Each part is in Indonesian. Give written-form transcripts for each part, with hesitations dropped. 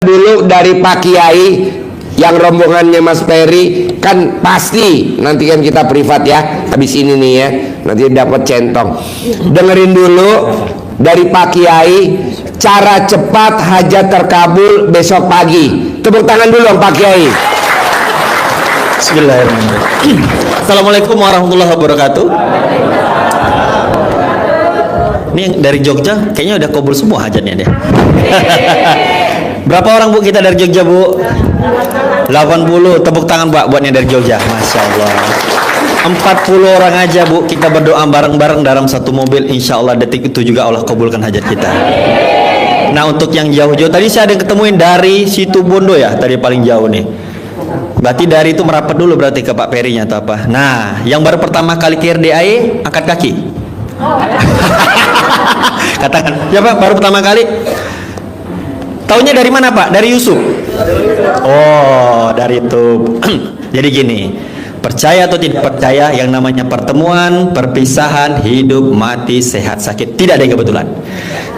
Dulu dari Pak Kiai yang rombongannya Mas Ferry kan pasti nanti kan kita privat ya habis ini nih ya, nanti dapat centong. Dengerin dulu dari Pak Kiai cara cepat hajat terkabul besok pagi. Tepuk tangan dulu Pak Kiai. Bismillahirrahmanirrahim. Assalamualaikum warahmatullahi wabarakatuh. Ini yang dari Jogja kayaknya udah kabul semua hajatnya deh. Berapa orang Bu kita dari Jogja Bu? 80. Tepuk tangan Pak buatnya dari Jogja. Masya Allah. 40 orang aja Bu, kita berdoa bareng-bareng dalam satu mobil. Insya Allah detik itu juga Allah kabulkan hajat kita. Nah untuk yang jauh-jauh tadi saya ada ketemuin dari situ Bondo ya, tadi paling jauh nih. Berarti dari itu merapat dulu berarti ke Pak Perinya atau apa. Nah yang baru pertama kali ke RDAE angkat kaki. Katakan siapa baru pertama kali? Taunya dari mana Pak? Dari Yusuf. Oh, dari itu. Jadi gini, percaya atau tidak percaya, yang namanya pertemuan, perpisahan, hidup, mati, sehat, sakit, tidak ada yang kebetulan.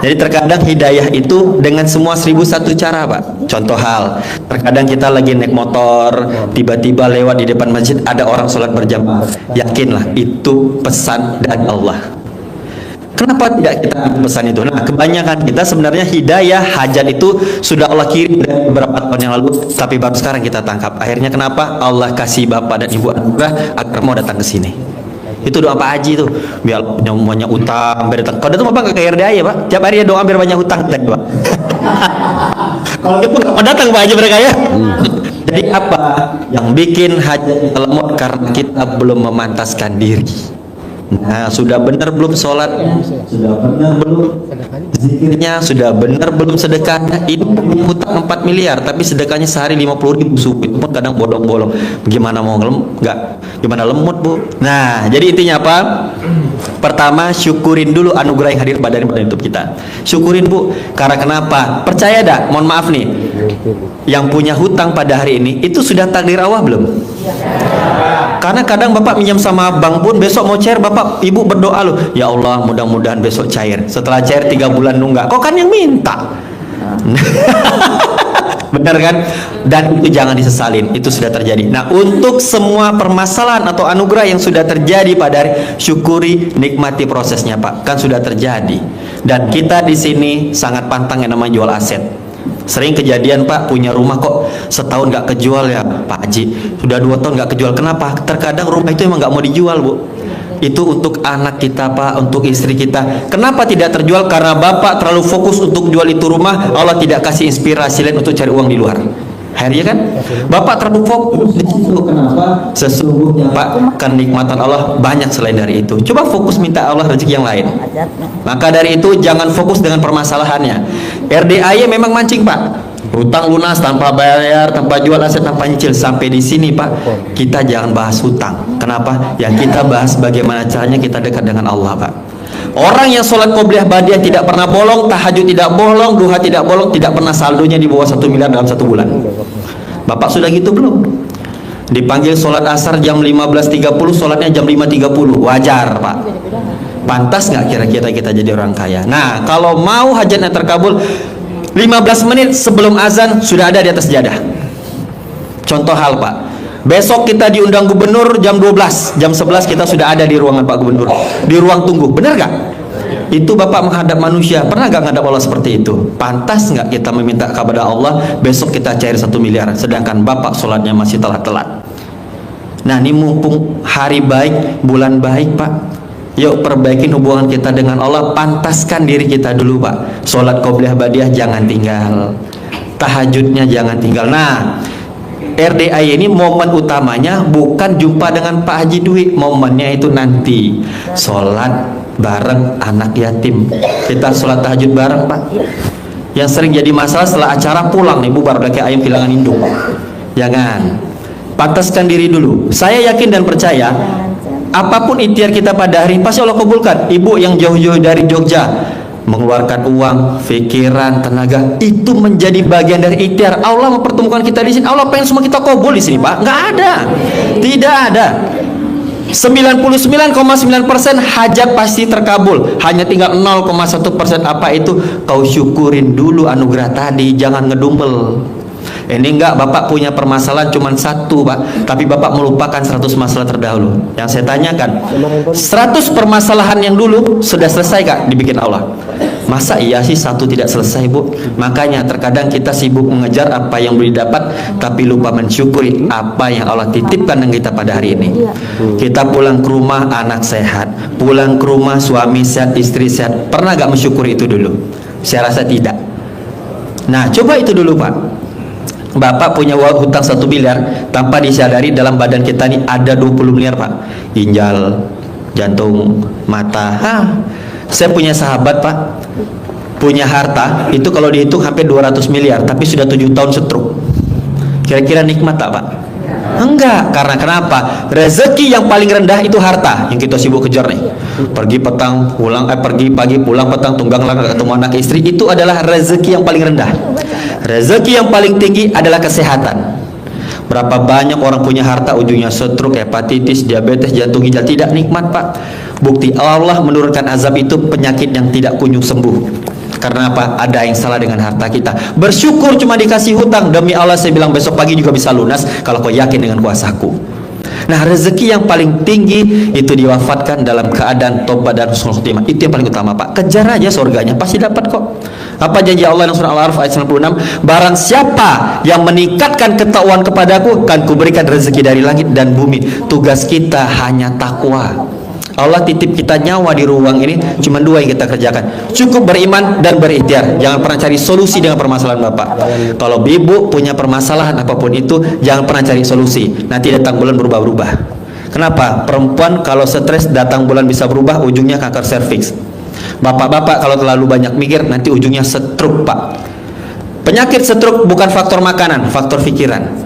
Jadi terkadang hidayah itu dengan semua 1001 cara Pak. Contoh hal, terkadang kita lagi naik motor, tiba-tiba lewat di depan masjid ada orang sholat berjamaah. Yakinlah itu pesan dari Allah. Kenapa tidak kita pesan itu? Nah, kebanyakan kita sebenarnya hidayah hajat itu sudah Allah kirim dari beberapa tahun yang lalu, tapi baru sekarang kita tangkap. Akhirnya kenapa? Allah kasih Bapak dan Ibu anugerah agar mau datang ke sini. Itu doa Pak Haji tuh, biar punya banyak utang, biar datang. Kalau itu Bapak ke RDA ya Pak, tiap hari doa biar banyak utang tadi Pak. Kalau itu nggak mau datang Pak Haji mereka ya. Jadi apa yang bikin hajat lemot? Karena kita belum memantaskan diri. Nah, sudah benar belum sholatnya? Sudah benar belum zikirnya? Sudah benar belum sedekahnya? Ini hutang 4 miliar, tapi sedekahnya sehari 50.000 suku. Itu pun kadang bolong-bolong. Gimana mau gimana lemot Bu? Nah, jadi intinya apa? Pertama, syukurin dulu anugerah yang hadir pada hidup kita. Syukurin Bu. Karena kenapa? Percaya dah, mohon maaf nih, yang punya hutang pada hari ini itu sudah takdir Allah belum? Karena kadang Bapak minjam sama bank pun besok mau cair, Bapak Ibu berdoa loh, ya Allah mudah-mudahan besok cair. Setelah cair 3 bulan nunggak, kok kan yang minta. Benar kan? Dan itu jangan disesalin, itu sudah terjadi. Nah untuk semua permasalahan atau anugerah yang sudah terjadi pada hari, syukuri, nikmati prosesnya Pak, kan sudah terjadi. Dan kita di sini sangat pantang yang namanya jual aset. Sering kejadian Pak, punya rumah kok setahun nggak kejual ya Pak Haji, sudah 2 tahun nggak kejual. Kenapa? Terkadang rumah itu emang nggak mau dijual Bu. Itu untuk anak kita Pak, untuk istri kita. Kenapa tidak terjual? Karena Bapak terlalu fokus untuk jual itu rumah, Allah tidak kasih inspirasi lain untuk cari uang di luar. Akhirnya kan Bapak terlalu fokus di situ. Kenapa? Sesungguhnya Pak, kenikmatan Allah banyak selain dari itu. Coba fokus minta Allah rezeki yang lain. Maka dari itu jangan fokus dengan permasalahannya. RDAY memang mancing Pak, hutang lunas tanpa bayar, tanpa jual aset, tanpa nyicil. Sampai di sini Pak, kita jangan bahas hutang. Kenapa? Yang kita bahas bagaimana caranya kita dekat dengan Allah Pak. Orang yang sholat qobliyah badiah tidak pernah bolong, tahajud tidak bolong, duha tidak bolong, tidak pernah saldonya di bawah 1 miliar dalam 1 bulan. Bapak sudah gitu belum? Dipanggil sholat asar jam 15.30, sholatnya jam 5.30. Wajar Pak. Pantas nggak kira-kira kita jadi orang kaya? Nah kalau mau hajatnya terkabul, 15 menit sebelum azan sudah ada di atas jadah. Contoh hal Pak, besok kita diundang gubernur jam 12, jam 11 kita sudah ada di ruangan Pak Gubernur, di ruang tunggu. Benar gak? Itu Bapak menghadap manusia, pernah gak menghadap Allah seperti itu? Pantas gak kita meminta kepada Allah besok kita cair 1 miliar, sedangkan Bapak sholatnya masih telat-telat? Nah ini mumpung hari baik, bulan baik Pak, yuk perbaikin hubungan kita dengan Allah. Pantaskan diri kita dulu Pak. Sholat qobliyah badiah jangan tinggal, tahajudnya jangan tinggal. Nah RDAY ini momen utamanya bukan jumpa dengan Pak Haji Dwi, momennya itu nanti sholat bareng anak yatim. Kita sholat tahajud bareng Pak. Yang sering jadi masalah setelah acara pulang nih bubar udah kayak ayam kehilangan induk. Jangan, pantaskan diri dulu. Saya yakin dan percaya apapun ikhtiar kita pada hari pasti Allah kabulkan. Ibu yang jauh-jauh dari Jogja mengeluarkan uang, pikiran, tenaga, itu menjadi bagian dari ikhtiar. Allah mempertemukan kita di sini. Allah pengen semua kita kabul di sini Pak. Nggak ada, tidak ada. 99,9% hajat pasti terkabul. Hanya tinggal 0,1% apa itu? Kau syukurin dulu anugerah tadi, jangan ngedumpel. Ini enggak, Bapak punya permasalahan cuma satu, Pak, tapi Bapak melupakan 100 masalah terdahulu. Yang saya tanyakan, 100 permasalahan yang dulu sudah selesai Kak dibikin Allah? Masa iya sih satu tidak selesai, Bu? Makanya terkadang kita sibuk mengejar apa yang belum didapat, tapi lupa mensyukuri apa yang Allah titipkan dengan kita pada hari ini. Kita pulang ke rumah, anak sehat, pulang ke rumah, suami sehat, istri sehat. Pernah gak mensyukuri itu dulu? Saya rasa tidak. Nah, coba itu dulu, Pak. Bapak punya hutang 1 miliar, tanpa disadari dalam badan kita ini ada 20 miliar, Pak. Ginjal, jantung, mata. Saya punya sahabat, Pak, punya harta itu kalau dihitung hampir 200 miliar, tapi sudah 7 tahun stroke. Kira-kira nikmat tak, Pak? Enggak. Karena kenapa? Rezeki yang paling rendah itu harta yang kita sibuk kejar nih. Pergi petang, pulang, pergi pagi, pulang petang, tunggang langkah ketemu anak istri. Itu adalah rezeki yang paling rendah. Rezeki yang paling tinggi adalah kesehatan. Berapa banyak orang punya harta ujungnya stroke, hepatitis, diabetes, jantung, ginjal. Tidak nikmat, Pak. Bukti Allah menurunkan azab itu penyakit yang tidak kunjung sembuh. Karena apa? Ada yang salah dengan harta kita. Bersyukur cuma dikasih hutang. Demi Allah saya bilang besok pagi juga bisa lunas kalau kau yakin dengan kuasaku. Nah, rezeki yang paling tinggi itu diwafatkan dalam keadaan tobat dan husnul khotimah. Itu yang paling utama, Pak. Kejar aja surganya, pasti dapat kok. Apa janji Allah dalam surah Al-Araf ayat 96? Barang siapa yang meningkatkan ketakwaan kepadaku, akan kuberikan rezeki dari langit dan bumi. Tugas kita hanya takwa. Allah titip kita nyawa di ruang ini, cuma 2 yang kita kerjakan. Cukup beriman dan berikhtiar. Jangan pernah cari solusi dengan permasalahan Bapak. Kalau ibu punya permasalahan apapun itu, jangan pernah cari solusi. Nanti datang bulan berubah-ubah. Kenapa? Perempuan kalau stres datang bulan bisa berubah, ujungnya kanker serviks. Bapak-bapak kalau terlalu banyak mikir, nanti ujungnya stroke, Pak. Penyakit stroke bukan faktor makanan, faktor pikiran.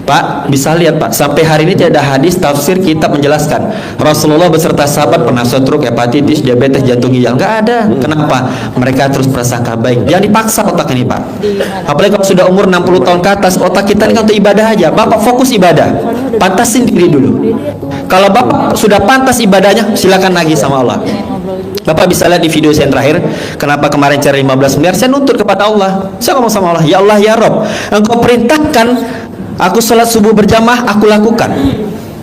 Pak, bisa lihat, Pak, sampai hari ini tidak ada hadis tafsir kitab menjelaskan Rasulullah beserta sahabat pernah stroke, hepatitis, diabetes, jantung, ginjal. Nggak ada. Kenapa? Mereka terus prasangka baik. Jangan dipaksa otak ini, Pak. Apalagi kalau sudah umur 60 tahun ke atas, otak kita ini kan untuk ibadah aja. Bapak fokus ibadah, pantasin diri dulu. Kalau Bapak sudah pantas ibadahnya, silakan lagi sama Allah. Bapak bisa lihat di video saya yang terakhir, kenapa kemarin cari 15 miliar, saya nuntut kepada Allah. Saya ngomong sama Allah, ya Allah ya Rob, Engkau perintahkan aku sholat subuh berjamaah, aku lakukan.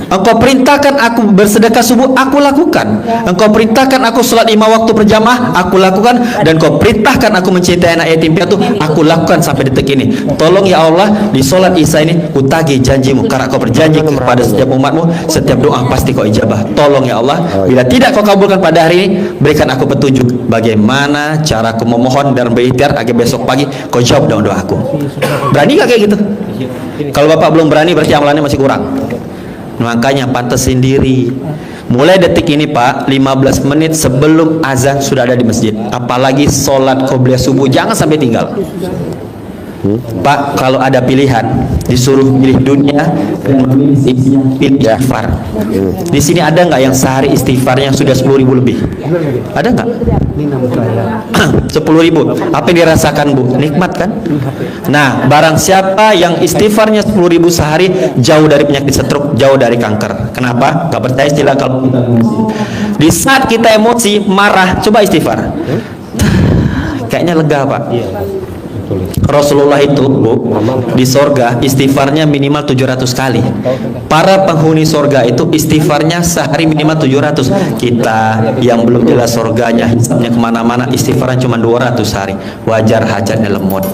Engkau perintahkan aku bersedekah subuh, aku lakukan. Engkau perintahkan aku sholat 5 waktu berjamaah, aku lakukan. Dan Engkau perintahkan aku mencintai anak yatim piatu, aku lakukan sampai detik ini. Tolong ya Allah, di sholat isya ini ku tagih janjimu, karena Kau berjanji kepada setiap umatmu, setiap doa pasti Kau ijabah. Tolong ya Allah, bila tidak Kau kabulkan pada hari ini, berikan aku petunjuk bagaimana cara aku memohon dan berikhtiar agar besok pagi Kau jawab doa-doaku. Berani gak kayak gitu? Kalau Bapak belum berani, berarti amalannya masih kurang. Makanya pantasin diri. Mulai detik ini, Pak, 15 menit sebelum azan sudah ada di masjid. Apalagi sholat qobliyah subuh, jangan sampai tinggal. Pak, kalau ada pilihan, disuruh pilih dunia dan pilih istighfar. Di sini ada nggak yang sehari istighfarnya sudah 10.000 lebih? Ada nggak? 10.000. Apa yang dirasakan, Bu? Nikmat kan? Nah, barang siapa yang istighfarnya 10.000 sehari, jauh dari penyakit stroke, jauh dari kanker. Kenapa? Gak percaya istilah kalau kita emosi. Di saat kita emosi, marah, coba istighfar. Kayaknya lega, Pak. Rasulullah itu, Bu, di sorga istighfarnya minimal 700 kali. Para penghuni sorga itu istighfarnya sehari minimal 700. Kita yang belum jelas sorganya, hisabnya kemana-mana, istighfarnya cuma 200 hari. Wajar hajatnya lemot.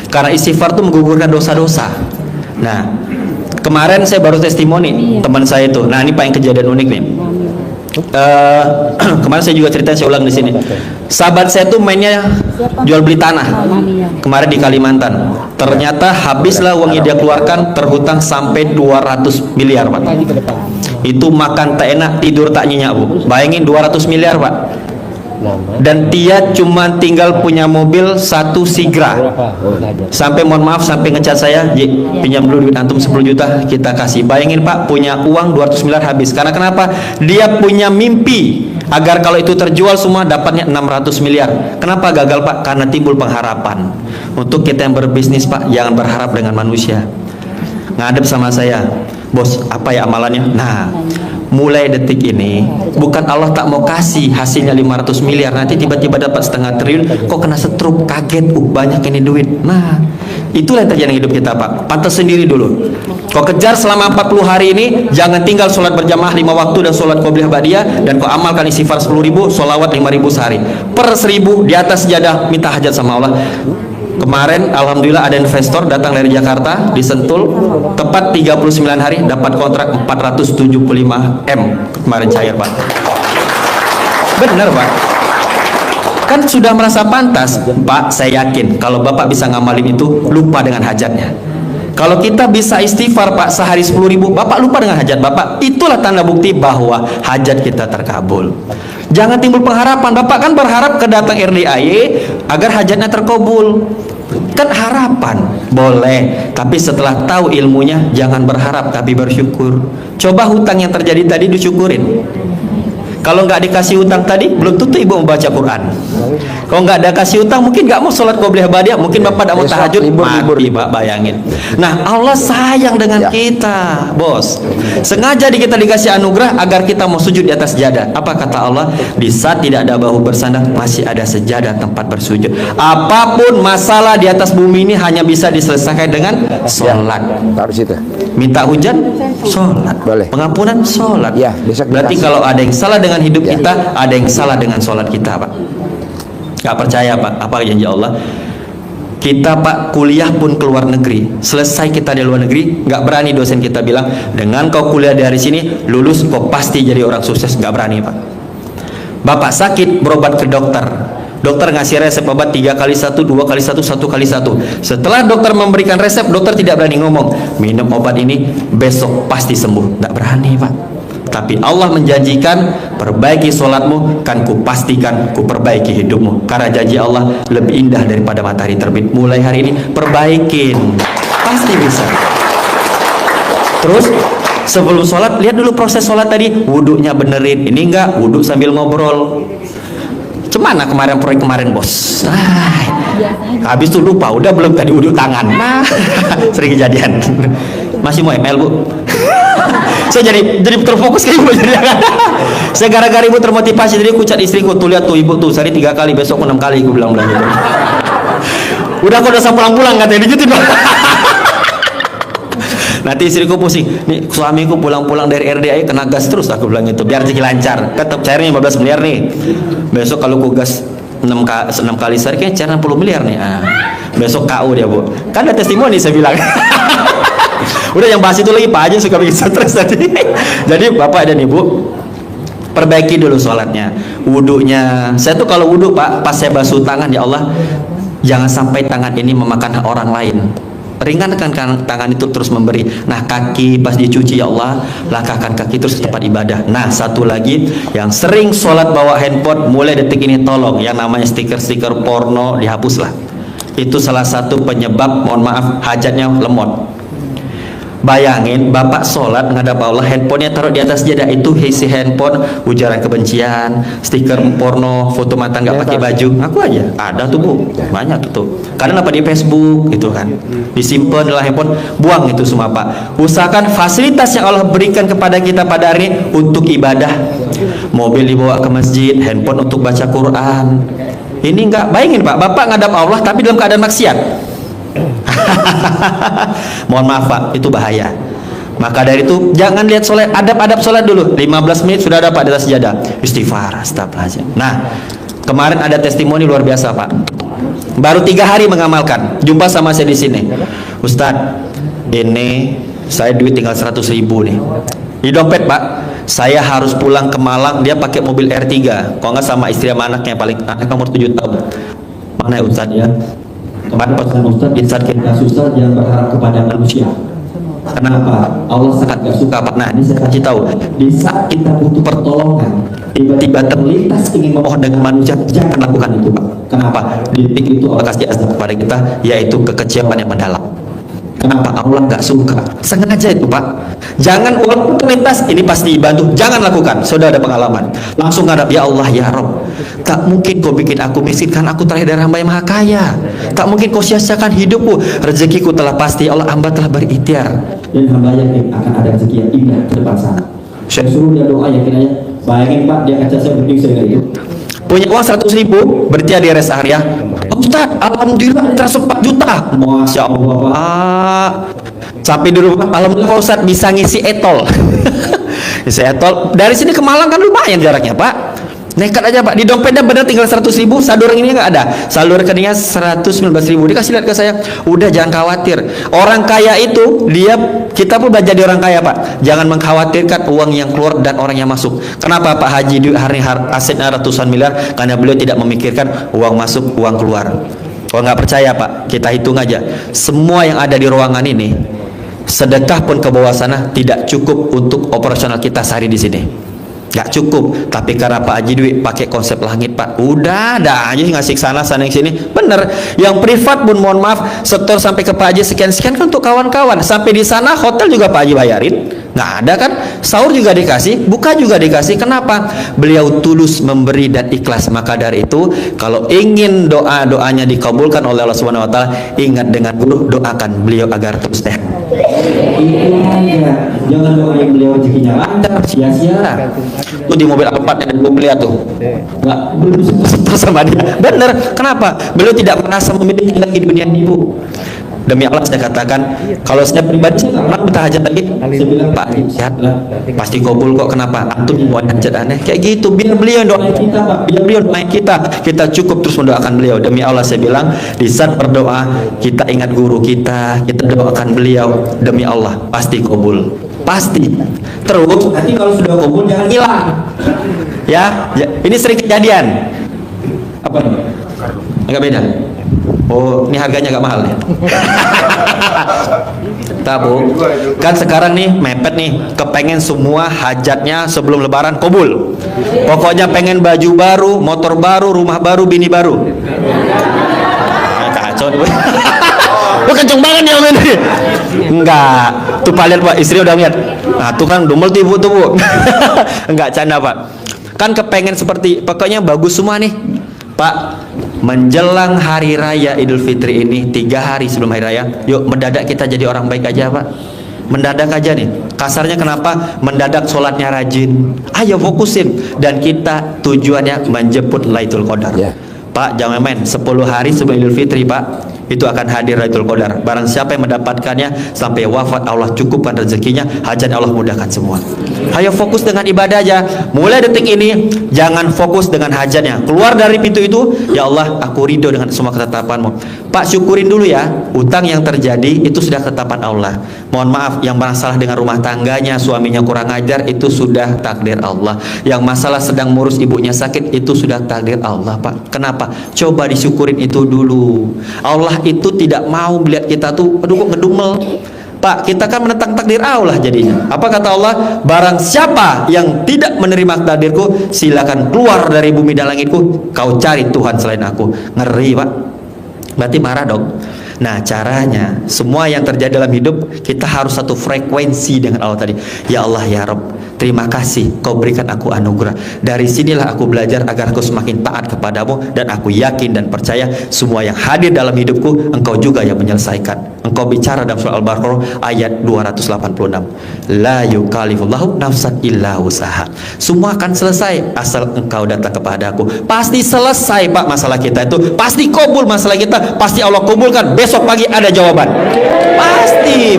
Karena istighfar itu menggugurkan dosa-dosa. Nah, kemarin saya baru testimoni teman saya itu. Nah, ini Pak yang kejadian unik nih. Kemarin saya juga cerita, saya ulang di sini. Sahabat saya tuh mainnya jual beli tanah kemarin di Kalimantan. Ternyata habislah uang yang dia keluarkan, terhutang sampai 200 miliar, Pak. Itu makan tak enak, tidur tak nyenyak, Bu. Bayangin 200 miliar, Pak. Dan dia cuma tinggal punya mobil 1 Sigra. Sampai mohon maaf, sampai ngecat saya, pinjam dulu duit antum 10 juta kita kasih. Bayangin, Pak, punya uang 200 miliar habis. Karena kenapa? Dia punya mimpi agar kalau itu terjual semua dapatnya 600 miliar. Kenapa gagal, Pak? Karena timbul pengharapan. Untuk kita yang berbisnis, Pak, jangan berharap dengan manusia. Ngadep sama saya, bos, apa ya amalannya? Nah, mulai detik ini bukan Allah tak mau kasih hasilnya 500 miliar, nanti tiba-tiba dapat setengah triliun, kok kena stroke, kaget, banyak ini duit. Nah, itulah yang terjadi hidup kita, Pak. Pantas sendiri dulu. Kau kejar selama 40 hari ini, jangan tinggal sholat berjamaah 5 waktu dan sholat qobliyah ba'diyah, dan kau amalkan istighfar 10.000, sholawat 5.000 sehari. Per 1.000 di atas sejadah minta hajat sama Allah. Kemarin alhamdulillah ada investor datang dari Jakarta di Sentul, tepat 39 hari dapat kontrak 475 M kemarin cair, Pak. Benar, Pak. Kan sudah merasa pantas, Pak. Saya yakin kalau Bapak bisa ngamalin itu, lupa dengan hajatnya. Kalau kita bisa istighfar, Pak, sehari 10.000, Bapak lupa dengan hajat Bapak. Itulah tanda bukti bahwa hajat kita terkabul. Jangan timbul pengharapan. Bapak kan berharap kedatang RDAY agar hajatnya terkabul. Kan harapan boleh, tapi setelah tahu ilmunya jangan berharap tapi bersyukur. Coba hutang yang terjadi tadi disyukurin. Kalau nggak dikasih hutang tadi, belum tentu ibu membaca Quran. Kalau nggak ada kasih hutang, mungkin nggak mau sholat qobliyah ba'diyah, mungkin bapak tidak mau tahajud, mati, Pak, bayangin. Nah, Allah sayang dengan kita, bos. Sengaja kita dikasih anugerah agar kita mau sujud di atas sejadah. Apa kata Allah? Di saat tidak ada bahu bersandar, masih ada sejadah tempat bersujud. Apapun masalah di atas bumi ini hanya bisa diselesaikan dengan sholat. Taruh situ. Minta hujan, sholat. Boleh. Pengampunan, sholat. Ya, besok berarti dikasih. kalau ada yang salah dengan hidup kita, ada yang salah dengan sholat kita, Pak. Gak percaya, Pak? Apa janji Allah? Kita, Pak, kuliah pun keluar negeri. Selesai kita di luar negeri, gak berani dosen kita bilang, dengan kau kuliah dari sini, lulus kau pasti jadi orang sukses. Gak berani, Pak. Bapak sakit, berobat ke dokter. Dokter ngasih resep obat 3x1, 2x1, 1x1. Setelah dokter memberikan resep, dokter tidak berani ngomong, minum obat ini besok pasti sembuh. Tidak berani, Pak. Tapi Allah menjanjikan, perbaiki sholatmu, kan ku pastikan ku perbaiki hidupmu. Karena janji Allah lebih indah daripada matahari terbit. Mulai hari ini perbaikin, pasti bisa. Terus sebelum sholat, lihat dulu proses sholat tadi. Wudhunya benerin. Ini enggak, wudhu sambil ngobrol. Cemana kemarin proyek kemarin, bos? Habis itu lupa, udah belum tadi wudhu tangan. Nah, sering kejadian. Masih mau ML, Bu? Saya jadi terfokus ke ibu. Saya gara-gara ibu termotivasi, jadi aku cat istriku, tuh lihat tuh ibu tuh sehari 3 kali, besok 6 kali, aku bilang gitu. Udah aku udah pulang-pulang katanya gitu. Nanti istriku pusing, nih suamiku pulang-pulang dari RDAI kena gas terus, aku bilang gitu, biar rezeki lancar. Tetap cairnya 15 miliar nih. Besok kalau ku gas 6 kali sehari, kayaknya cair 60 miliar nih. Besok KU dia, Bu. Kan ada testimoni saya bilang. Udah yang bahas itu lagi Pak aja suka bikin stres tadi. Jadi Bapak dan Ibu, perbaiki dulu sholatnya, wudhunya. Saya tuh kalau wudhu, Pak, pas saya basuh tangan, ya Allah, jangan sampai tangan ini memakan hak orang lain. Ringankan tangan itu terus memberi. Nah, kaki pas dicuci, ya Allah, langkahkan kaki terus ke tempat ibadah. Nah, satu lagi, yang sering sholat bawa handphone, mulai detik ini tolong yang namanya stiker-stiker porno dihapuslah. Itu salah satu penyebab, mohon maaf, hajatnya lemot. Bayangin Bapak sholat ngadap Allah, handphonenya taruh di atas sejadah, itu isi handphone ujaran kebencian, stiker porno, foto mantan nggak pakai baju. Aku aja ada tuh, Bu, banyak itu. Kadang apa di Facebook gitu kan, disimpan dalam handphone, buang itu semua, Pak. Usahakan fasilitas yang Allah berikan kepada kita pada hari ini untuk ibadah. Mobil dibawa ke masjid, handphone untuk baca Quran. Ini nggak, bayangin Pak, Bapak ngadap Allah tapi dalam keadaan maksiat. Mohon maaf, Pak, itu bahaya. Maka dari itu jangan lihat sholat, adab-adab sholat dulu. 15 menit sudah dapat di atas sejadah, istighfar, astagfirullah. Nah, kemarin ada testimoni luar biasa, Pak. Baru 3 hari mengamalkan, jumpa sama saya di sini. Ustadz, ini saya duit tinggal 100.000 nih di dompet, Pak. Saya harus pulang ke Malang, dia pakai mobil R3. Kalau nggak sama istri sama anaknya, paling anak nomor 7 tahun. Mana ya Ustadz ya? Kemarin pesan Ustadz, di saat kita susah jangan berharap kepada manusia. Kenapa? Allah sangat gak suka. Nah, ini saya kasih tahu, di saat kita butuh pertolongan, tiba-tiba terlintas ingin memohon dengan manusia, jangan lakukan itu, Pak. Kenapa? Di titik itu Allah kasih azab kepada kita, yaitu kekecewaan yang mendalam. Kenapa? Allah gak suka. Sengaja itu, Pak. Jangan walaupun terlintas, ini pasti dibantu, jangan lakukan. Sudah ada pengalaman, langsung ngadap, ya Allah, ya Rob, tak mungkin kau bikin aku miskin, kan aku terakhir dari hamba yang maha kaya. Tak mungkin kau sia-siakan hidupku, rezekiku telah pasti, Allah, hamba telah berikhtiar, dan hamba yakin akan ada rezeki yang indah ke depan sana. Saya suruh dia doa, yakin aja. Bayangin Pak, dia kaca saya berdiri dengan itu. Punya uang 100.000, berarti di rest area. Ustaz, alhamdulillah transfer 4 juta. Masya Allah Pak. Sampai di rumah, alhamdulillah Pak Ustaz bisa ngisi etol. Ngisi etol. Dari sini ke Malang kan lumayan jaraknya Pak. Nekat aja Pak, di dompetnya benar tinggal 100.000, saldo rekeningnya nggak ada, saldo rekeningnya 119.000. Dikasih lihat ke saya, udah jangan khawatir. Orang kaya itu kita pun belajar di orang kaya Pak. Jangan mengkhawatirkan uang yang keluar dan orang yang masuk. Kenapa Pak Haji hari asetnya ratusan miliar? Karena beliau tidak memikirkan uang masuk, uang keluar. Kalau nggak percaya Pak, kita hitung aja. Semua yang ada di ruangan ini, sedekah pun ke bawah sana tidak cukup untuk operasional kita sehari di sini. Gak cukup, tapi karena Pak Haji Dwi pakai konsep langit Pak, udah ada aja ngasih sana yang sini. Bener, yang privat pun mohon maaf setor sampai ke Pak Haji sekian kan untuk kawan-kawan. Sampai di sana hotel juga Pak Haji bayarin, nggak ada kan? Sahur juga dikasih, buka juga dikasih. Kenapa? Beliau tulus memberi dan ikhlas. Maka dari itu, kalau ingin doanya dikabulkan oleh Allah Subhanahu Wa Taala, ingat dengan guru, doakan beliau agar terus sehat. Itu aja, jangan doain beliau rezekinya lancar, sia-sia. Tuh di mobil Alphard yang gue lihat tuh, nggak belum sama dia. Bener, kenapa? Beliau tidak merasa memiliki lagi dunia ini Bu. Demi Allah saya katakan, kalau saya pribadi saya nggak pernah bertahajat lagi. Saya bilang Pak, sehat lah, pasti kabul kok. Kenapa? Antum mau hajat aneh kayak gitu. Biar beliau doain kita Pak, biar beliau doain kita cukup terus mendoakan beliau. Demi Allah saya bilang, di saat berdoa kita ingat guru kita doakan beliau. Demi Allah pasti kabul, pasti. Terus nanti kalau sudah kabul jangan hilang. Ya, ini sering kejadian. Apa nih? Agak beda. Oh, ini harganya agak mahal ya. Tabu. Kan sekarang nih mepet nih, kepengen semua hajatnya sebelum lebaran kabul. Pokoknya pengen baju baru, motor baru, rumah baru, bini baru. Kacau nih. Wah, kenceng banget nih Om ini. Enggak, tuh Pak lihat Pak, istri udah lihat. Nah, tuh kan dumel tuh Ibu tuh Bu. Enggak canda Pak. Kan kepengen seperti, pokoknya bagus semua nih. Pak, menjelang hari raya Idul Fitri ini 3 hari sebelum hari raya, yuk mendadak kita jadi orang baik aja Pak. Mendadak aja nih. Kasarnya kenapa? Mendadak sholatnya rajin. Ayo fokusin. Dan kita tujuannya menjemput Lailatul Qadar. Pak, jangan main. 10 hari sebelum Idul Fitri Pak, itu akan hadir Lailatul Qadar. Barang siapa yang mendapatkannya sampai wafat, Allah cukupkan rezekinya, hajat Allah mudahkan semua. Ayo fokus dengan ibadah aja. Mulai detik ini jangan fokus dengan hajatnya. Keluar dari pintu itu, ya Allah, aku ridho dengan semua ketetapan-Mu. Pak, syukurin dulu ya, utang yang terjadi itu sudah ketetapan Allah. Mohon maaf, yang masalah dengan rumah tangganya, suaminya kurang ajar, itu sudah takdir Allah. Yang masalah sedang ngurus ibunya sakit, itu sudah takdir Allah Pak. Kenapa? Coba disyukurin itu dulu. Allah itu tidak mau melihat kita tuh aduh kok ngedumel. Pak, kita kan menentang takdir Allah jadinya. Apa kata Allah? Barang siapa yang tidak menerima takdirku, silakan keluar dari bumi dan langitku, kau cari Tuhan selain aku. Ngeri Pak, berarti marah dong. Nah, caranya semua yang terjadi dalam hidup kita harus satu frekuensi dengan Allah tadi. Ya Allah ya Rabb, terima kasih kau berikan aku anugerah. Dari sinilah aku belajar agar aku semakin taat kepadamu, dan aku yakin dan percaya semua yang hadir dalam hidupku engkau juga yang menyelesaikan. Engkau bicara dalam surah Al-Baqarah ayat 286. La yukallifullahu nafsan illa usaha. Semua akan selesai asal engkau datang kepadaku. Pasti selesai Pak masalah kita itu. Pasti kabul masalah kita. Pasti Allah kabulkan. Besok pagi ada jawaban. Pasti.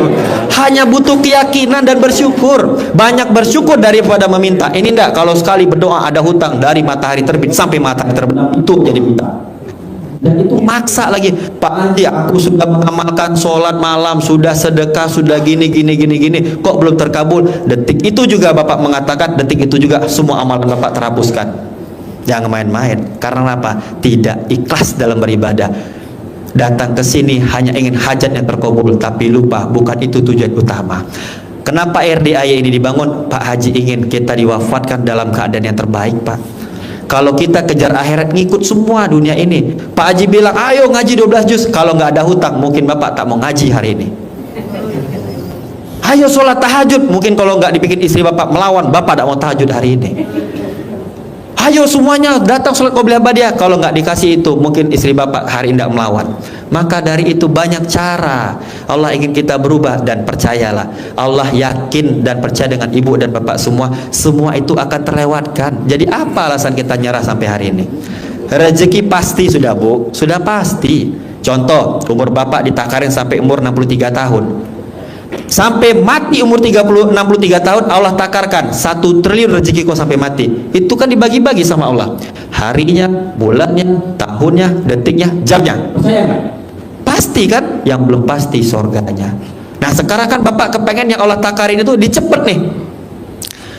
Hanya butuh keyakinan dan bersyukur. Banyak bersyukur daripada meminta. Ini enggak, kalau sekali berdoa ada hutang dari matahari terbit sampai matahari terbenam, itu jadi minta. Dan itu maksa lagi. Pak Andi, aku sudah mengamalkan sholat malam, sudah sedekah, sudah gini. Kok belum terkabul? Detik itu juga Bapak mengatakan, detik itu juga semua amalan Bapak terhapuskan. Jangan main-main. Karena apa? Tidak ikhlas dalam beribadah. Datang ke sini hanya ingin hajat yang terkabul, tapi lupa bukan itu tujuan utama. Kenapa RDAY ini dibangun? Pak Haji ingin kita diwafatkan dalam keadaan yang terbaik Pak. Kalau kita kejar akhirat, ngikut semua dunia ini. Pak Haji bilang, ayo ngaji 12 juz. Kalau nggak ada hutang, mungkin Bapak tak mau ngaji hari ini. Ayo sholat tahajud. Mungkin kalau nggak dibikin istri Bapak melawan, Bapak tak mau tahajud hari ini. Ayo semuanya datang sholat qobliyah ba'diyah. Kalau nggak dikasih itu, mungkin istri bapak hari ini tidak melawan. Maka dari itu banyak cara. Allah ingin kita berubah, dan percayalah, Allah yakin dan percaya dengan ibu dan bapak semua itu akan terlewatkan. Jadi apa alasan kita nyerah sampai hari ini? Rezeki pasti sudah, Bu, sudah pasti. Contoh, umur bapak ditakarin sampai umur 63 tahun. Sampai mati umur 63 tahun, Allah takarkan 1 triliun rezeki kau sampai mati. Itu kan dibagi-bagi sama Allah. Harinya, bulannya, tahunnya, detiknya, jamnya. Pasti kan? Yang belum pasti surganya. Nah sekarang kan bapak kepengen yang Allah takarin itu dicepet nih,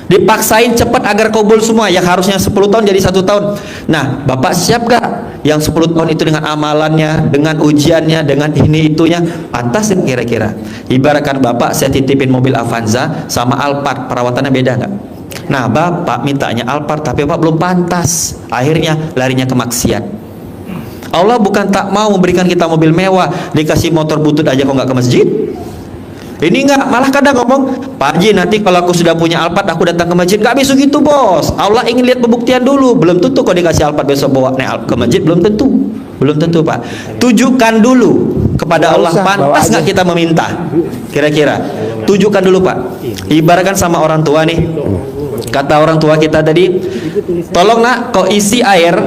dipaksain cepat agar kabul semua. Yang harusnya 10 tahun jadi 1 tahun. Nah bapak siap gak? Yang 10 tahun itu dengan amalannya, dengan ujiannya, dengan ini itunya, pantas kira-kira? Ibaratkan bapak saya titipin mobil Avanza sama Alphard, perawatannya beda nggak? Nah bapak mintanya Alphard, tapi bapak belum pantas, akhirnya larinya ke maksiat. Allah bukan tak mau memberikan kita mobil mewah, dikasih motor butut aja kok nggak ke masjid. Ini enggak, malah kadang ngomong, Pak Haji nanti kalau aku sudah punya Alphard aku datang ke masjid. Nggak bisa gitu bos, Allah ingin lihat pembuktian dulu. Belum tentu kok dikasih Alphard besok bawa naik ke masjid, belum tentu. Belum tentu Pak. Tujukan dulu kepada Allah, pantas nggak kita meminta? Kira-kira tujukan dulu Pak. Ibaratkan sama orang tua nih, kata orang tua kita tadi, tolong nak kau isi air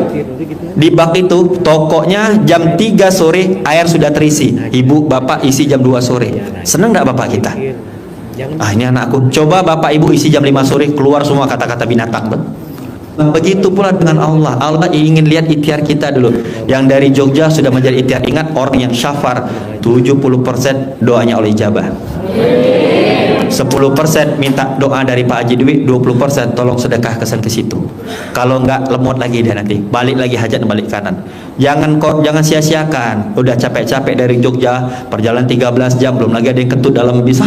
di bak itu, tokonya jam 3 sore air sudah terisi, ibu bapak isi jam 2 sore. Seneng gak bapak kita? Ah ini anakku, coba bapak ibu isi jam 5 sore, keluar semua kata-kata binatang. Begitu pula dengan Allah. Allah ingin lihat ikhtiar kita dulu. Yang dari Jogja sudah menjadi ikhtiar. Ingat, orang yang syafar 70% doanya oleh ijabah, 10% minta doa dari Pak Haji Dwi, 20% tolong sedekah kesan ke situ. Kalau enggak lemot lagi dia nanti, balik lagi hajat balik kanan. Jangan sia-siakan. Udah capek-capek dari Jogja, perjalanan 13 jam, belum lagi ada yang kentut dalam bis.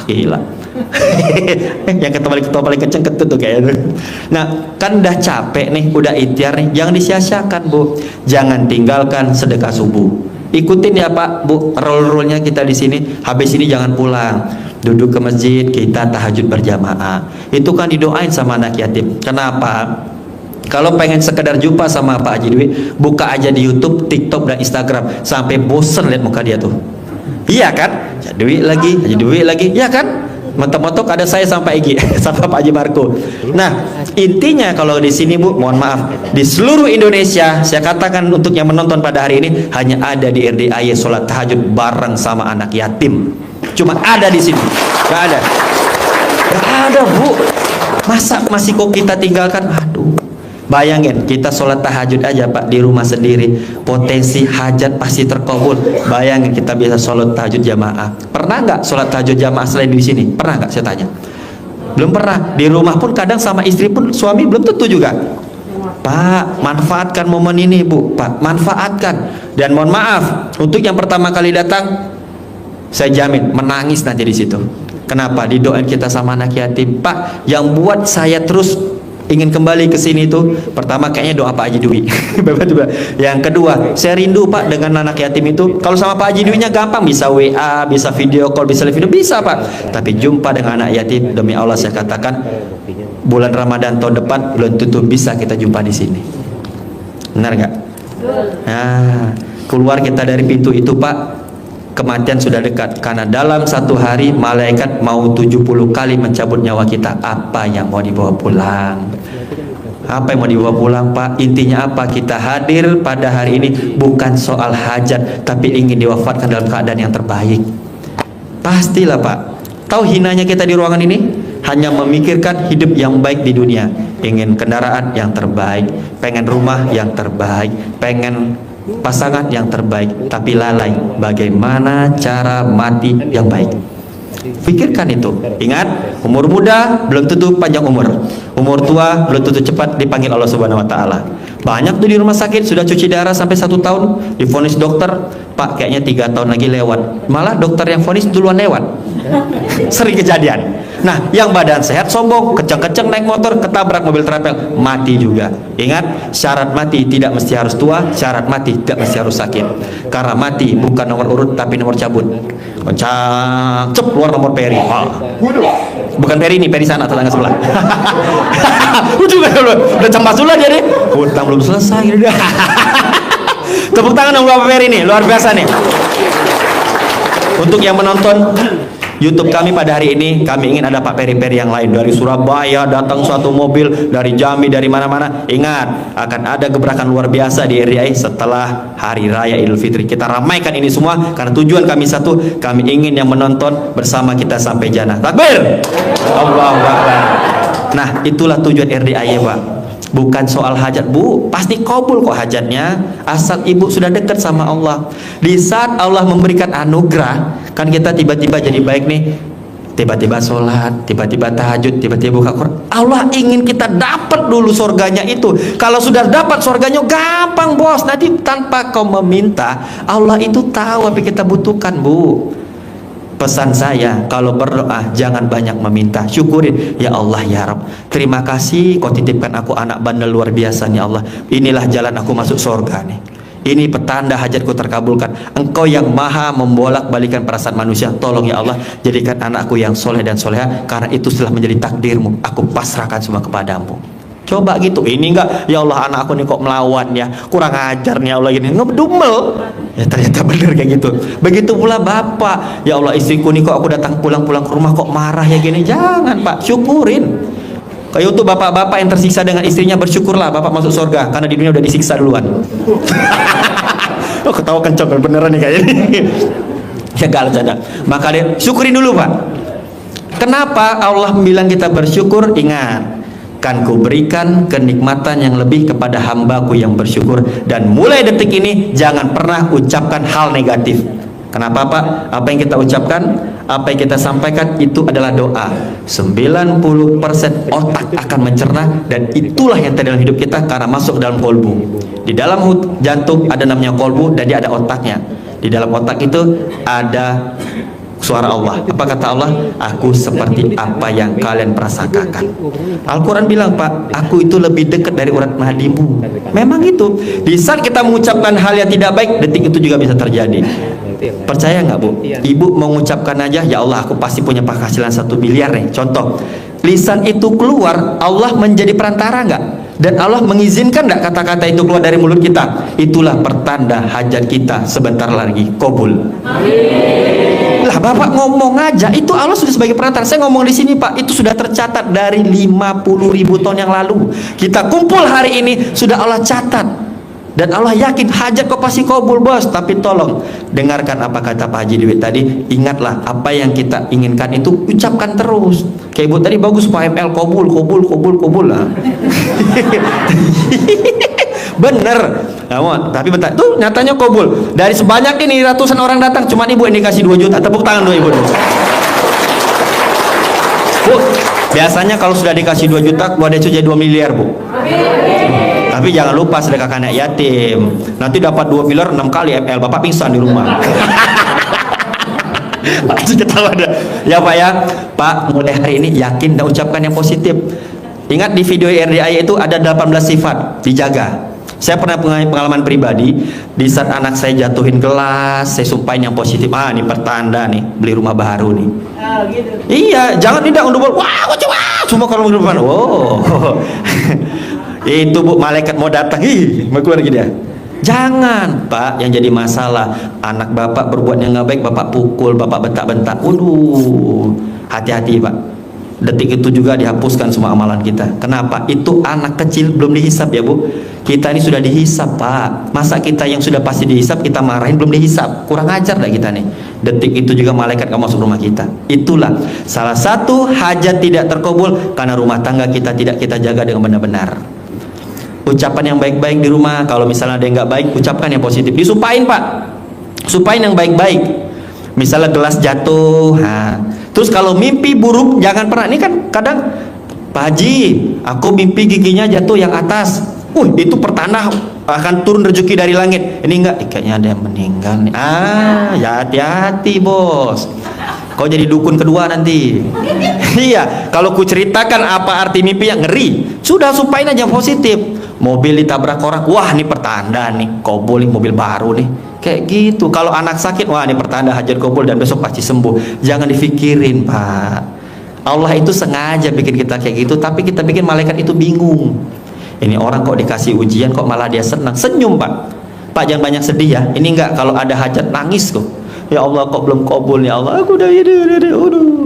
Gila. Yang ketua paling kenceng kentut tuh kayaknya. Nah, kan udah capek nih, udah ikhtiar nih, jangan disia-siakan, Bu. Jangan tinggalkan sedekah subuh. Ikutin ya Pak, Bu, rule-rule-nya kita di sini. Habis ini jangan pulang, duduk ke masjid, kita tahajud berjamaah. Itu kan didoain sama anak yatim. Kenapa? Kalau pengen sekedar jumpa sama Pak Haji Dwi, buka aja di YouTube, TikTok, dan Instagram sampai bosen lihat muka dia tuh. Iya kan? Haji Dwi lagi, iya kan? Mentok-mentok ada saya sampai Igi sama Pak Haji Marco. Nah, intinya kalau di sini Bu, mohon maaf, di seluruh Indonesia saya katakan untuk yang menonton pada hari ini hanya ada di RDAY sholat tahajud bareng sama anak yatim. Cuma ada di sini, nggak ada. Nggak ada Bu. Masa masih kok kita tinggalkan? Aduh. Bayangin kita sholat tahajud aja Pak di rumah sendiri, potensi hajat pasti terkabul. Bayangin kita bisa sholat tahajud jamaah. Pernah nggak sholat tahajud jamaah selain di sini? Pernah nggak? Saya tanya. Belum pernah. Di rumah pun kadang sama istri pun, suami belum tentu juga. Pak, manfaatkan momen ini Bu. Pak, manfaatkan. Dan mohon maaf, untuk yang pertama kali datang, saya jamin menangis nanti di situ. Kenapa? Didoain kita sama anak yatim. Pak, yang buat saya terus ingin kembali ke sini itu, pertama kayaknya doa Pak Haji Dwi. Yang kedua, saya rindu Pak dengan anak yatim itu. Kalau sama Pak Haji Dwi-nya gampang, bisa WA, bisa video call, bisa live video, bisa Pak. Tapi jumpa dengan anak yatim, demi Allah saya katakan, bulan Ramadan tahun depan belum tentu bisa kita jumpa di sini. Benar nggak? Nah, keluar kita dari pintu itu Pak, kematian sudah dekat. Karena dalam satu hari malaikat mau 70 kali mencabut nyawa kita. Apa yang mau dibawa pulang? Apa yang mau dibawa pulang Pak? Intinya apa? Kita hadir pada hari ini bukan soal hajat, tapi ingin diwafatkan dalam keadaan yang terbaik. Pastilah Pak. Tahu hinanya kita di ruangan ini? Hanya memikirkan hidup yang baik di dunia. Ingin kendaraan yang terbaik, pengen rumah yang terbaik, pengen pasangan yang terbaik, tapi lalai bagaimana cara mati yang baik. Pikirkan itu. Ingat, umur muda belum tentu panjang umur. Umur tua belum tentu cepat dipanggil Allah Subhanahu wa taala. Banyak tuh di rumah sakit sudah cuci darah sampai 1 tahun, divonis dokter, Pak kayaknya 3 tahun lagi lewat. Malah dokter yang vonis duluan lewat. Sering kejadian. Nah, yang badan sehat sombong, kenceng-kenceng naik motor, ketabrak mobil travel, mati juga. Ingat, syarat mati tidak mesti harus tua, syarat mati tidak mesti harus sakit. Karena mati bukan nomor urut tapi nomor cabut. Kencang, cep keluar nomor peri. Bukan peri ini, peri sana tetangga sebelah. Udah cembas dulu aja deh. Utang belum selesai. Tepuk tangan dong Bapak Peri nih, luar biasa nih. Untuk yang menonton YouTube kami pada hari ini, kami ingin ada Pak Peri-Peri yang lain dari Surabaya datang suatu mobil, dari Jambi, dari mana-mana. Ingat, akan ada gebrakan luar biasa di RDI setelah Hari Raya Idul Fitri. Kita ramaikan ini semua karena tujuan kami satu, kami ingin yang menonton bersama kita sampai jannah. Takbir! Allahu Akbar. Nah, itulah tujuan RDI ya Pak. Bukan soal hajat Bu, pasti kabul kok hajatnya, asal ibu sudah dekat sama Allah. Di saat Allah memberikan anugerah, kan kita tiba-tiba jadi baik nih, tiba-tiba sholat, tiba-tiba tahajud, tiba-tiba buka Quran. Allah ingin kita dapat dulu surganya itu. Kalau sudah dapat surganya gampang bos, nanti tanpa kau meminta, Allah itu tahu apa yang kita butuhkan Bu. Pesan saya, kalau berdoa jangan banyak meminta, syukurin. Ya Allah ya Rabb, terima kasih kau titipkan aku anak bandel luar biasa nih Allah. Inilah jalan aku masuk surga nih. Ini petanda hajatku terkabulkan. Engkau yang maha membolak-balikan perasaan manusia. Tolong ya Allah, jadikan anakku yang soleh dan soleha, karena itu telah menjadi takdirmu. Aku pasrahkan semua kepadamu. Coba gitu, ini enggak, ya Allah anak aku nih kok melawan ya, kurang ajar nih ya Allah gini, ngedumel. Ya ternyata bener kayak gitu. Begitu pula bapak, ya Allah istriku nih kok aku datang pulang-pulang ke rumah kok marah ya gini. Jangan Pak, syukurin. Kayak untuk bapak-bapak yang tersiksa dengan istrinya, bersyukurlah bapak masuk surga karena di dunia udah disiksa duluan. Oh ketawa kencok beneran nih kayak ini. Ya gak ada. Maka dia syukurin dulu Pak. Kenapa Allah bilang kita bersyukur? Ingat, kan ku berikan kenikmatan yang lebih kepada hambaku yang bersyukur, dan mulai detik ini jangan pernah ucapkan hal negatif. Kenapa Pak? Apa yang kita ucapkan, apa yang kita sampaikan itu adalah doa. 90% otak akan mencerna, dan itulah yang terjadi dalam hidup kita karena masuk dalam kolbu. Di dalam jantung ada namanya kolbu, dan dia ada otaknya. Di dalam otak itu ada suara Allah. Apa kata Allah? Aku seperti apa yang kalian prasangkakan. Al-Quran bilang Pak, aku itu lebih dekat dari urat nadimu. Memang itu. Di saat kita mengucapkan hal yang tidak baik, detik itu juga bisa terjadi. Percaya nggak Bu? Ibu mengucapkan aja, ya Allah aku pasti punya penghasilan 1 miliar nih. Contoh, lisan itu keluar, Allah menjadi perantara nggak? Dan Allah mengizinkan nggak kata-kata itu keluar dari mulut kita? Itulah pertanda hajat kita sebentar lagi kabul. Lah Bapak ngomong aja, itu Allah sudah sebagai perantara. Saya ngomong di sini Pak, itu sudah tercatat dari 50.000 tahun yang lalu. Kita kumpul hari ini, sudah Allah catat. Dan Allah yakin hajat kau pasti kabul bos. Tapi tolong dengarkan apa kata Pak Haji Dewi tadi. Ingatlah apa yang kita inginkan itu ucapkan terus. Kayak Ibu tadi bagus Pak ML, kabul lah. Bener. Nah, tapi bentar, tuh nyatanya kabul. Dari sebanyak ini ratusan orang datang, cuman Ibu yang dikasih 2 juta. Tepuk tangan dulu Ibu. Bu, biasanya kalau sudah dikasih 2 juta, keluar dari jadi 2 miliar Bu. Tapi jangan lupa sedekahkan anak yatim. Nanti dapat 2 miliar 6 kali ML. Bapak pingsan di rumah. Pak ketawa ada. Ya Pak ya. Pak, mulai hari ini yakin dan ucapkan yang positif. Ingat di video RDI itu ada 18 sifat, dijaga. Saya pernah pengalaman pribadi, di saat anak saya jatuhin gelas, saya sumpahin yang positif. Ah, ini pertanda nih, beli rumah baru nih. Gitu. Iya, jangan tidak undul. Wah, semua kalau mau depan. Oh. Itu Bu, malaikat mau datang, mau keluar lagi dia. Jangan Pak, yang jadi masalah anak Bapak berbuat yang nggak baik, Bapak pukul, Bapak bentak-bentak. Waduh, hati-hati Pak. Detik itu juga dihapuskan semua amalan kita. Kenapa? Itu anak kecil belum dihisap ya Bu. Kita ini sudah dihisap Pak. Masa kita yang sudah pasti dihisap kita marahin belum dihisap? Kurang ajar dah kita nih. Detik itu juga malaikat kamu masuk rumah kita. Itulah salah satu hajat tidak terkabul karena rumah tangga kita tidak kita jaga dengan benar-benar. Ucapan yang baik-baik di rumah. Kalau misalnya ada yang nggak baik, ucapkan yang positif. Disumpahin Pak, sumpahin yang baik-baik. Misalnya gelas jatuh, terus kalau mimpi buruk jangan pernah. Ini kan kadang Pak Haji, aku mimpi giginya jatuh yang atas. Itu pertanda akan turun rezeki dari langit. Ini enggak, kayaknya ada yang meninggal nih. Ya hati-hati bos. kau jadi dukun kedua nanti. Iya, kalau ku ceritakan apa arti mimpi yang ngeri, sudah sumpahin aja positif. Mobil ditabrak orang, wah ini pertanda nih, kabul nih, mobil baru nih. Kayak gitu. Kalau anak sakit, wah ini pertanda hajat kabul dan besok pasti sembuh. Jangan difikirin, Pak. Allah itu sengaja bikin kita kayak gitu, tapi kita bikin malaikat itu bingung. Ini orang kok dikasih ujian kok malah dia senang, senyum, Pak. Pak jangan banyak sedih ya. Ini enggak, kalau ada hajat nangis kok. Ya Allah kok belum kabul, ya Allah aku udah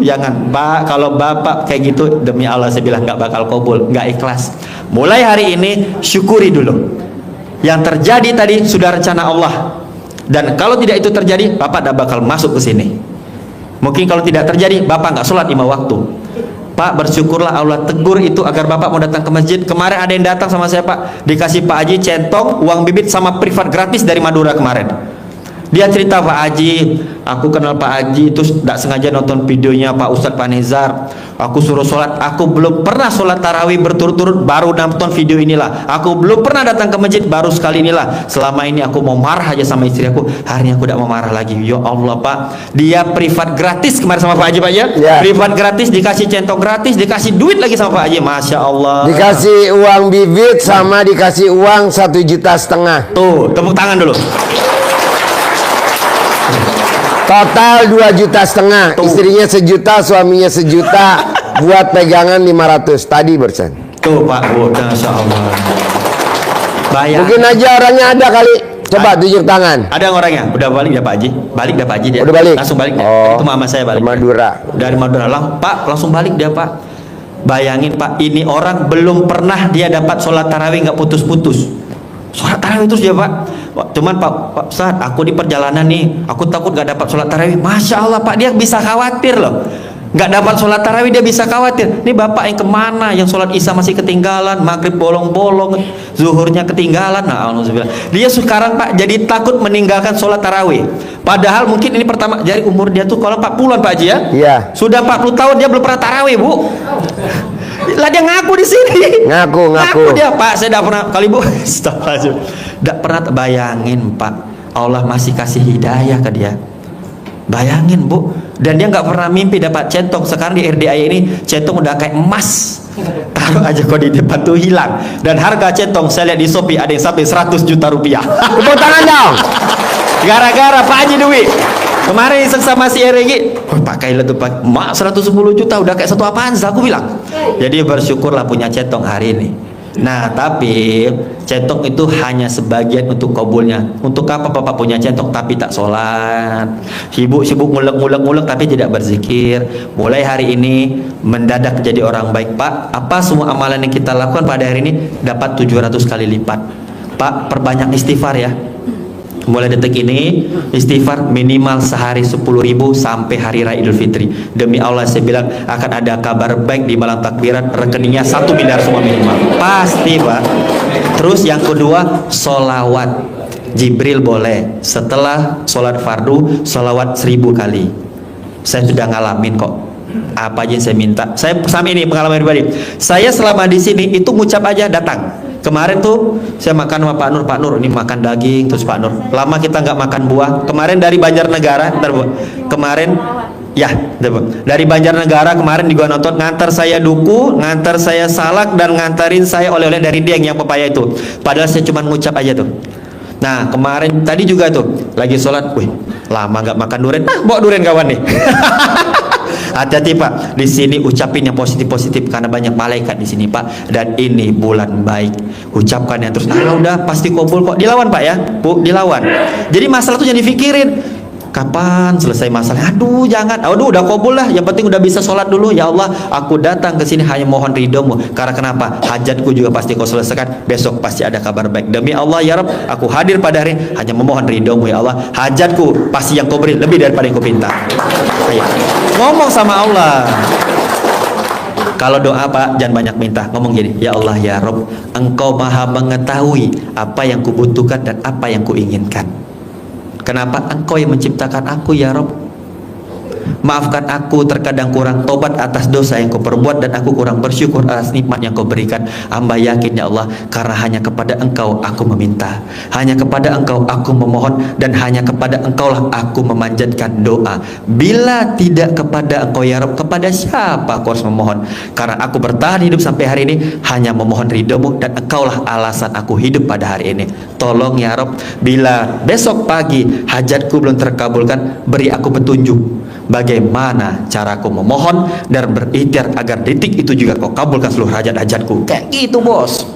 jangan Pak. Kalau Bapak kayak gitu, demi Allah saya bilang nggak bakal kabul, nggak ikhlas. Mulai hari ini syukuri dulu yang terjadi tadi sudah rencana Allah, dan kalau tidak itu terjadi Bapak tidak bakal masuk ke sini. Mungkin kalau tidak terjadi Bapak nggak sholat 5 waktu. Pak bersyukurlah Allah tegur itu agar Bapak mau datang ke masjid. Kemarin ada yang datang sama saya, Pak, dikasih Pak Haji centong uang bibit sama privat gratis dari Madura kemarin. Dia cerita, Pak Haji, aku kenal Pak Haji itu tidak sengaja nonton videonya Pak Ustadz Pak Nezar. Aku suruh sholat, aku belum pernah sholat tarawih berturut-turut, baru nonton video inilah. Aku belum pernah datang ke masjid, baru sekali inilah. Selama ini aku mau marah aja sama istri aku, hari ini aku tidak mau marah lagi. Ya Allah, Pak, dia privat gratis kemarin sama Pak Haji, Pak ya? Privat gratis, dikasih centong gratis, dikasih duit lagi sama Pak Haji. Masya Allah. Dikasih uang bibit sama dikasih uang 1,5 juta. Tuh, tepuk tangan dulu. Total 2,5 juta. Istrinya 1 juta, suaminya 1 juta. Buat pegangan 500 tadi bersen. Tuh Pak, Masya Allah. Bayang. Mungkin aja orangnya ada kali. Coba tunjuk tangan. Ada orangnya. Udah balik ya Pak Haji? Balik dah Pak Haji dia. Udah balik. Langsung balik dia. Oh, itu mama saya balik. Madura. Dari Madura. Pak, langsung balik dia, Pak. Bayangin Pak, ini orang belum pernah dia dapat sholat tarawih nggak putus-putus. Sholat tarawih terus dia, Pak. Cuman Pak Ustaz, aku di perjalanan nih, aku takut gak dapat sholat tarawih. Masya Allah, Pak, dia bisa khawatir loh. Gak dapat sholat tarawih dia bisa khawatir. Ini Bapak yang kemana? Yang sholat isya masih ketinggalan, maghrib bolong-bolong, zuhurnya ketinggalan. Nah, alhamdulillah. Dia sekarang Pak jadi takut meninggalkan sholat tarawih. Padahal mungkin ini pertama, jadi umur dia tuh kalau 40-an Pak Haji ya? Iya. Sudah Sudah 40 tahun dia belum pernah tarawih, Bu. Lah dia ngaku di sini. Ngaku dia, Pak, saya tidak pernah kali, Bu. Tidak pernah. Bayangin, Pak, Allah masih kasih hidayah ke dia. Bayangin, Bu. Dan dia nggak pernah mimpi dapat centong. Sekarang di RDI ini centong udah kayak emas. Taruh aja kok di depan tuh hilang. Dan harga centong saya lihat di Shopee ada yang sampai 100 juta rupiah. Tepuk tangan dong. Gara-gara Pak Haji duit. Kemarin iseng sama si Eregi, pakailah tuh Pak, mak 110 juta udah kayak satu Avanza, aku bilang. Jadi bersyukurlah punya centong hari ini. Nah, tapi centong itu hanya sebagian untuk kabulnya. Untuk apa Bapak punya centong tapi tak sholat? Sibuk ngulek tapi tidak berzikir. Mulai hari ini mendadak jadi orang baik, Pak. Apa semua amalan yang kita lakukan pada hari ini dapat 700 kali lipat. Pak, perbanyak istighfar ya. Mulai detik ini istighfar minimal sehari 10.000 sampai hari raya Idul Fitri. Demi Allah saya bilang akan ada kabar baik di malam takbiran, rekeningnya 1 miliar semua minimal. Pasti, Pak. Terus yang kedua, sholawat. Jibril boleh setelah sholat fardu sholawat 1000 kali. Saya sudah ngalamin kok. Apa aja yang saya minta. Saya sampai ini pengalaman pribadi. Saya selama di sini itu ngucap aja datang. Kemarin tuh saya makan sama Pak Nur ini makan daging, terus Pak Nur lama kita nggak makan buah. Kemarin dari Banjarnegara, kemarin ya dari Banjarnegara kemarin di gua nonton, ngantar saya duku, ngantar saya salak, dan ngantarin saya oleh-oleh dari Dieng yang pepaya itu. Padahal saya cuma ngucap aja tuh. Nah kemarin tadi juga tuh lagi sholat, wih lama nggak makan durian, bawa durian kawan nih. Hati-hati Pak, di sini ucapin yang positif-positif karena banyak malaikat di sini Pak. Dan ini bulan baik, ucapkan yang terus. Udah pasti kabul kok. Dilawan Pak ya, Bu, dilawan. Jadi masalah tuh jangan dipikirin kapan selesai masalah. Aduh jangan, aduh udah kabul lah. Yang penting udah bisa sholat dulu. Ya Allah, aku datang ke sini hanya mohon ridhomu. Karena kenapa? Hajatku juga pasti kau selesaikan. Besok pasti ada kabar baik. Demi Allah ya Rabb, aku hadir pada hari ini hanya memohon ridhomu ya Allah. Hajatku pasti yang kau beri lebih daripada yang kau pinta. Ayo. Ngomong sama Allah. Kalau doa Pak, jangan banyak minta. Ngomong gini, ya Allah ya Rabb, Engkau maha mengetahui apa yang kubutuhkan dan apa yang kuinginkan. Kenapa? Engkau yang menciptakan aku ya Rabb. Maafkan aku terkadang kurang tobat atas dosa yang kau perbuat, dan aku kurang bersyukur atas nikmat yang kau berikan. Hamba yakin ya Allah, karena hanya kepada Engkau aku meminta, hanya kepada Engkau aku memohon, dan hanya kepada Engkau lah aku memanjatkan doa. Bila tidak kepada Engkau ya Rabb, kepada siapa aku harus memohon? Karena aku bertahan hidup sampai hari ini hanya memohon ridho-Mu, dan Engkaulah alasan aku hidup pada hari ini. Tolong ya Rabb, bila besok pagi hajatku belum terkabulkan, beri aku petunjuk bagaimana caraku memohon dan berikhtiar agar detik itu juga kau kabulkan seluruh hajat-hajatku. Kayak gitu bos,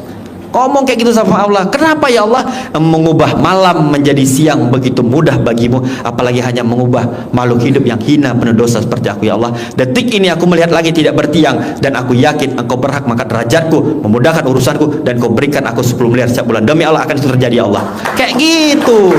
ngomong kayak gitu sama Allah. Kenapa ya Allah? Mengubah malam menjadi siang begitu mudah bagimu, apalagi hanya mengubah makhluk hidup yang hina penuh dosa seperti aku ya Allah. Detik ini aku melihat lagi tidak bertiang, dan aku yakin Engkau berhak mengangkat derajatku, memudahkan urusanku, dan Kau berikan aku 10 miliar setiap bulan. Demi Allah akan itu terjadi ya Allah. Kayak gitu.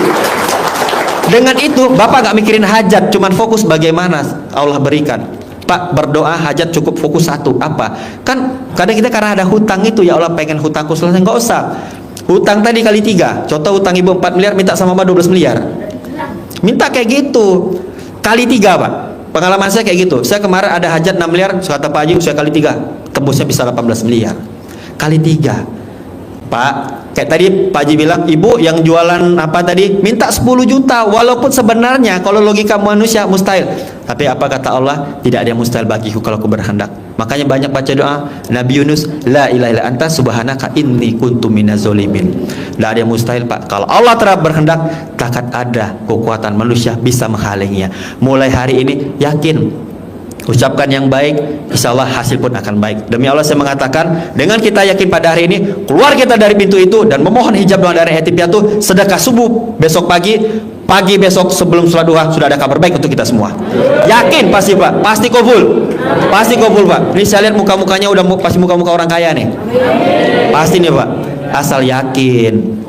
Dengan itu Bapak gak mikirin hajat, cuman fokus bagaimana Allah berikan. Pak, berdoa hajat cukup fokus satu. Apa? Kan kadang kita karena ada hutang itu, ya Allah pengen hutangku selesai. Nggak usah. Hutang tadi kali 3. Contoh hutang ibu 4 miliar, minta sama Mbak 12 miliar. Minta kayak gitu. Kali 3 Pak. Pengalaman saya kayak gitu. Saya kemarin ada hajat 6 miliar, kata Pak Haji saya kali 3. Tembusnya bisa 18 miliar. Kali 3. Pak, kayak tadi Pak Haji bilang, ibu yang jualan apa tadi minta 10 juta, walaupun sebenarnya kalau logika manusia mustahil, tapi apa kata Allah? Tidak ada yang mustahil bagiku kalau aku berkehendak. Makanya banyak baca doa Nabi Yunus, la ilaha illa anta subhanaka inni kuntu minaz zalimin. Tidak ada yang mustahil Pak. Kalau Allah telah berkehendak, takkan ada kekuatan manusia bisa menghalanginya. Mulai hari ini yakin, ucapkan yang baik, insya Allah hasil pun akan baik. Demi Allah saya mengatakan, dengan kita yakin pada hari ini, keluar kita dari pintu itu dan memohon hijab doa dari yatim piatu, sedekah subuh besok pagi besok sebelum sholat duha, sudah ada kabar baik untuk kita semua. Yakin pasti Pak, pasti kabul, pasti kabul Pak. Ini saya lihat muka-mukanya udah pasti muka-muka orang kaya nih, pasti nih Pak, asal yakin.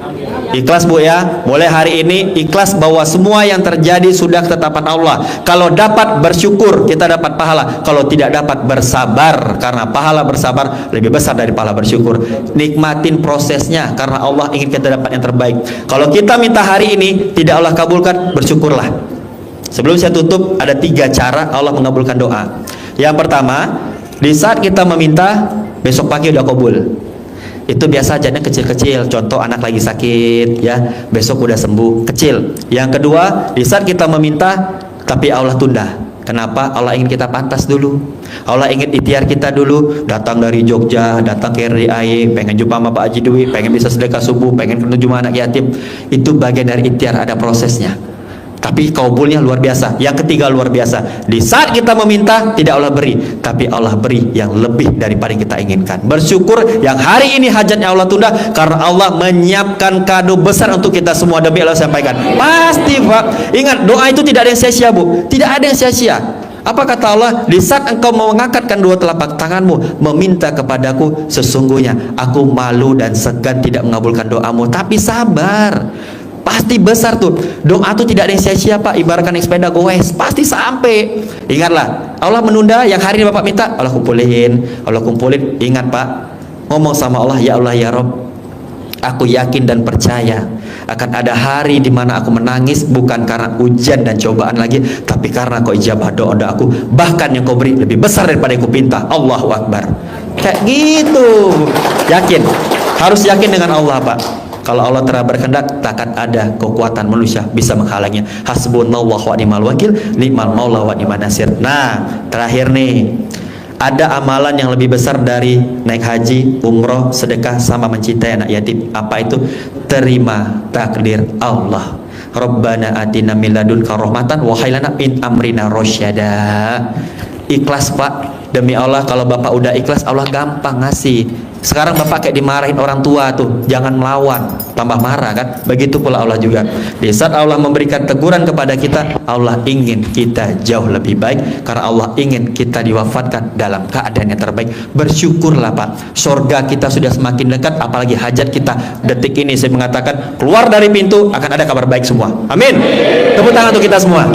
Ikhlas Bu ya, mulai hari ini ikhlas bahwa semua yang terjadi sudah ketetapan Allah. Kalau dapat bersyukur, kita dapat pahala. Kalau tidak dapat bersabar, karena pahala bersabar lebih besar dari pahala bersyukur. Nikmatin prosesnya, karena Allah ingin kita dapat yang terbaik. Kalau kita minta hari ini tidak Allah kabulkan, bersyukurlah. Sebelum saya tutup, ada 3 cara Allah mengabulkan doa. Yang pertama, di saat kita meminta, besok pagi udah kabul. Itu biasa hajatnya kecil-kecil, contoh anak lagi sakit ya, besok udah sembuh, kecil. Yang kedua, di saat kita meminta tapi Allah tunda. Kenapa? Allah ingin kita pantas dulu, Allah ingin ikhtiar kita dulu. Datang dari Jogja, datang ke RDAI, pengen jumpa sama Pak Haji Dwi, pengen bisa sedekah subuh, pengen ketemu jumpa anak yatim. Itu bagian dari ikhtiar, ada prosesnya. Tapi kabulnya luar biasa. Yang ketiga luar biasa, di saat kita meminta tidak Allah beri, tapi Allah beri yang lebih daripada yang kita inginkan. Bersyukur yang hari ini hajatnya Allah tunda, karena Allah menyiapkan kado besar untuk kita semua. Demi Allah sampaikan, pasti Pak. Ingat, doa itu tidak ada yang sia-sia Bu, tidak ada yang sia-sia. Apa kata Allah? Di saat engkau mengangkatkan 2 telapak tanganmu meminta kepadaku, sesungguhnya aku malu dan segan tidak mengabulkan doamu. Tapi sabar, pasti besar tuh. Doa tuh tidak ada yang sia-sia Pak. Ibaratkan naik sepeda goes, pasti sampai. Ingatlah, Allah menunda yang hari ini Bapak minta, Allah kumpulin. Ingat Pak, ngomong sama Allah, ya Allah ya Rob, aku yakin dan percaya akan ada hari di mana aku menangis bukan karena ujian dan cobaan lagi, tapi karena Kau ijabah doa aku. Bahkan yang Kau beri lebih besar daripada yang Kau pinta. Allahu Akbar. Kayak gitu. Yakin, harus yakin dengan Allah Pak. Kalau Allah telah berkehendak, takkan ada kekuatan manusia bisa menghalanginya. Hasbunallahu wa ni'mal wakil, ni'mal maula wa ni'man nasir. Nah, terakhir nih, ada amalan yang lebih besar dari naik haji, umroh, sedekah, sama mencintai anak yatim. Apa itu? Terima takdir Allah. Rabbana atina min ladunka rahmatan wa hab lana min amrina rasyada. Ikhlas Pak, demi Allah, kalau Bapak udah ikhlas, Allah gampang ngasih. Sekarang Bapak kayak dimarahin orang tua tuh, jangan melawan, tambah marah kan? Begitu pula Allah juga. Di saat Allah memberikan teguran kepada kita, Allah ingin kita jauh lebih baik, karena Allah ingin kita diwafatkan dalam keadaan yang terbaik. Bersyukurlah Pak, surga kita sudah semakin dekat, apalagi hajat kita. Detik ini saya mengatakan, keluar dari pintu akan ada kabar baik semua. Amin. Tepuk tangan untuk kita semua.